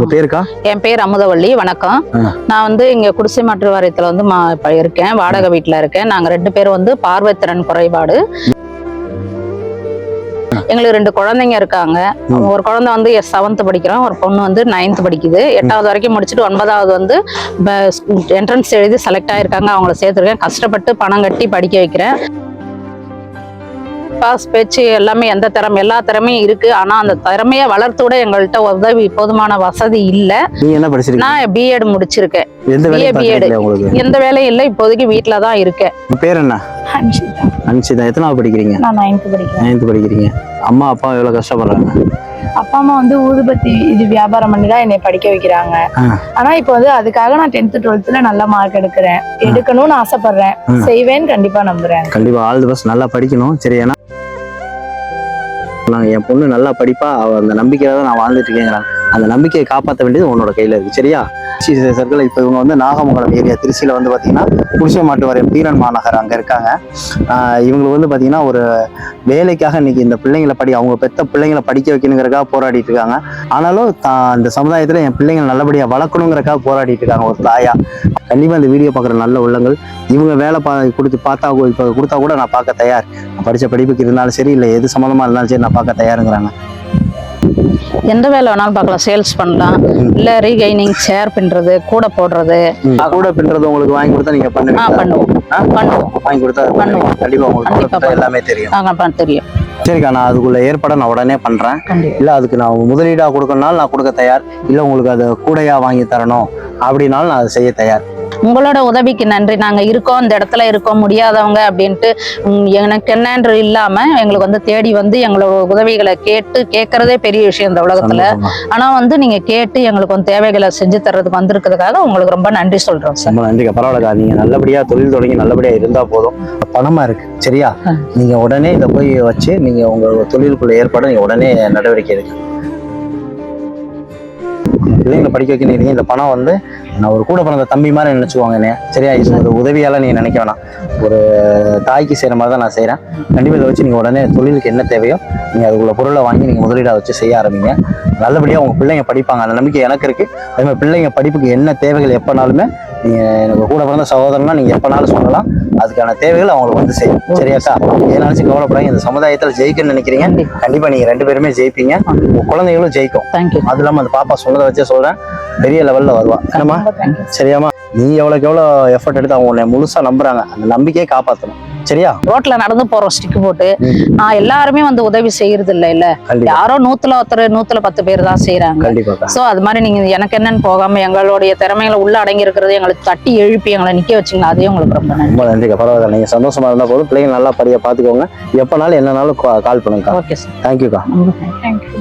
உங்க பேருக்கா? என் பேர் அமுதவள்ளி. வணக்கம். நான் வந்து இங்க குடிசை மாற்று வாரியத்துல வந்து இருக்கேன், வாடகை வீட்டுல இருக்கேன். நாங்க 2 பேரும் வந்து பார்வைத்திறன் குறைபாடு. எங்களுக்கு 2 குழந்தைங்க இருக்காங்க. ஒரு குழந்தை வந்து 7th படிக்கிறோம், ஒரு பொண்ணு வந்து 9th படிக்குது. 8வது வரைக்கும் முடிச்சுட்டு 9வது வந்து என்ட்ரன்ஸ் எழுதி செலக்ட் ஆயிருக்காங்க. அவங்கள சேர்த்துருக்கேன். கஷ்டப்பட்டு பணம் கட்டி படிக்க வைக்கிறேன். பாஸ் பேச்சு எல்லாமே எல்லா திறமையும் இருக்கு. ஆனா அந்த திறமையை வளர்த்து விட எங்கள்கிட்ட உதவி போதுமான வசதி இல்ல. நீங்க என்ன படிச்சிருக்கீங்க? நான் பிஎட் முடிச்சிருக்கேன். பிஎட். எந்த வேலையும் இல்லை, இப்போதைக்கு வீட்டுல தான் இருக்கேன். பேர் என்ன? அன்ஷிதா. எத்தனாவது படிக்கிறீங்க? நான் 9th படிக்கிறேன். 9th படிக்கிறீங்க. அம்மா அப்பா எவ்வளவு கஷ்டப்படுறாங்க? அப்பா அம்மா வந்து ஊதுபத்தி வியாபாரம் பண்ணி தான் என்னை படிக்க வைக்கிறாங்க. ஆனா இப்போ வந்து அதுக்காக நான் 10th 12th நல்ல மார்க் எடுக்கணும்னு ஆசைப்படுறேன். செய்வேன்னு கண்டிப்பா நம்புறேன். கண்டிப்பா ஆல் தி பெஸ்ட். நல்லா படிக்கணும். சரி, ஏன்னா என் பொண்ணு நல்லா படிப்பா, அந்த நம்பிக்கையில தான் நான் வாழ்ந்துட்டு இருக்கேன். அந்த நம்பிக்கையை காப்பாற்ற வேண்டியது உன்னோட கையில இருக்கு. சரியா? சர்க்கிள் இப்போ இவங்க வந்து நாகமங்கலம் ஏரியா திருச்சியில் வந்து பார்த்தீங்கன்னா குடிசை மாற்று வாரியம் தீரன் மாநகர் அங்கே இருக்காங்க. இவங்களுக்கு வந்து பார்த்தீங்கன்னா ஒரு வேலைக்காக இன்னைக்கு இந்த பிள்ளைங்களை அவங்க பெத்த பிள்ளைங்களை படிக்க வைக்கணுங்கிறக்காக போராடிட்டு இருக்காங்க. ஆனாலும் இந்த சமுதாயத்தில் என் பிள்ளைங்களை நல்லபடியாக வளர்க்கணுங்கிறக்காக போராடிட்டு இருக்காங்க ஒரு தாயா. கண்டிப்பாக இந்த வீடியோ பார்க்குற நல்ல உள்ளங்கள் இவங்க வேலை இப்போ கொடுத்தா கூட நான் பார்க்க தயார். நான் படித்த படிப்புக்கு இருந்தாலும் சரி, இல்லை எது சம்மந்தமாக இருந்தாலும் சரி, நான் பார்க்க தயாருங்கிறாங்க. எந்த வேலை வேணாலும் பார்க்கலாம். சேல்ஸ் பண்ணலாம், இல்ல ரீகைனிங், சேர் பின்றது, கூட போடுறது. கூட பின்றது உங்களுக்கு வாங்கி கொடுத்தா நீங்க பண்ணுவோம். வாங்கி கொடுத்தா பண்ணுவோம். கண்டிப்பா உங்களுக்கு எல்லாமே தெரியும். சரிக்கா, நான் அதுக்குள்ள ஏற்பாடு நான் உடனே பண்றேன். இல்ல அதுக்கு நான் முதலீடா கொடுக்கணும்னாலும் நான் கொடுக்க தயார். இல்ல உங்களுக்கு அதை கூடையா வாங்கி தரணும் அப்படின்னாலும் நான் அதை செய்ய தயார். உங்களோட உதவிக்கு நன்றி. நாங்க இருக்கோம், இந்த இடத்துல இருக்கோம், முடியாதவங்க அப்படின்ட்டு எனக்கு என்னன்று இல்லாம எங்களுக்கு வந்து தேடி வந்து எங்களோட உதவிகளை கேட்கறதே பெரிய விஷயம் இந்த உலகத்துல. ஆனா வந்து நீங்க கேட்டு எங்களுக்கு வந்து தேவைகளை செஞ்சு தர்றதுக்கு வந்திருக்கிறதுக்காக உங்களுக்கு ரொம்ப நன்றி சொல்றோம் சார். ரொம்ப நன்றிக்கா. பரவாயில்லக்கா, நீங்க நல்லபடியா தொழில் தொடங்கி நல்லபடியா இருந்தா போதும். பணமா இருக்கு. சரியா? நீங்க உடனே இதை போய் வச்சு நீங்க உங்க தொழிலுக்குள்ள ஏற்பாடு நீங்க உடனே நடவடிக்கை எடுக்க. பிள்ளைங்களை படிக்க வைக்கிறீங்க. இந்த பணம் வந்து நான் ஒரு கூட பிறந்த தம்பி மாதிரி நினைச்சுக்குவாங்க என்னைய. சரியா? இது ஒரு உதவியால நீங்க நினைக்க வேணாம். ஒரு தாய்க்கு செய்யற மாதிரி தான் நான் செய்யறேன். கண்டிப்பா இதை வச்சு நீங்க உடனே தொழிலுக்கு என்ன தேவையோ நீங்க அதுக்குள்ள பொருளை வாங்கி நீங்க முதலீடா வச்சு செய்ய ஆரம்பிங்க. நல்லபடியா உங்க பிள்ளைங்க படிப்பாங்க. அந்த நம்பிக்கை எனக்கு இருக்கு. அதே மாதிரி பிள்ளைங்க படிப்புக்கு என்ன தேவைகள் எப்பனாலுமே நீங்க எனக்கு கூட பிறந்த சகோதரனா நீங்க எப்பனாலும் சொல்லலாம். அதுக்கான தேவைகள் அவங்களுக்கு வந்து செய்யும். சரியாக்கா? ஏனாச்சும் கவலைப்படாங்க. இந்த சமுதாயத்துல ஜெயிக்கணும்னு நினைக்கிறீங்க, கண்டிப்பா நீங்க 2 பேருமே ஜெயிப்பீங்க. உங்க குழந்தைகளும் ஜெயிக்கும். அது இல்லாம அந்த பாப்பா சொன்னதை வச்சே சொல்றேன், பெரிய லெவல்ல வருவா. என்னமா? சரியாமா? நீ எவ்வளவுக்கு எவ்வளவு எஃபர்ட் எடுத்து அவங்க உன்னை முழுசா நம்புறாங்க. அந்த நம்பிக்கையை காப்பாற்றணும். சரியா? ரோட்ல நடந்து போறோம், ஸ்டிக் போட்டு. எல்லாருமே வந்து உதவி செய்யறது இல்ல. யாரோ 100ல ஒருத்தர் 110 பேர் தான் செய்யறாங்க. சோ அது மாதிரி நீங்க எனக்கு என்னன்னு போகாம எங்களுடைய திறமைகளை உள்ள அடங்கி இருக்கிறது எங்களுக்கு தட்டி எழுப்பி எங்களை நிக்க வச்சுங்களா, அதே உங்களுக்கு ரொம்ப நன்றி. பரவாயில்ல, நீங்க சந்தோஷமா இருந்தா போதும். பிள்ளைங்க நல்லா படியா பாத்துக்கோங்க. எப்பனாலும் என்னனாலும் கால் பண்ணுங்க. Okay sir. தேங்க்யூக்கா. தேங்க்யூ.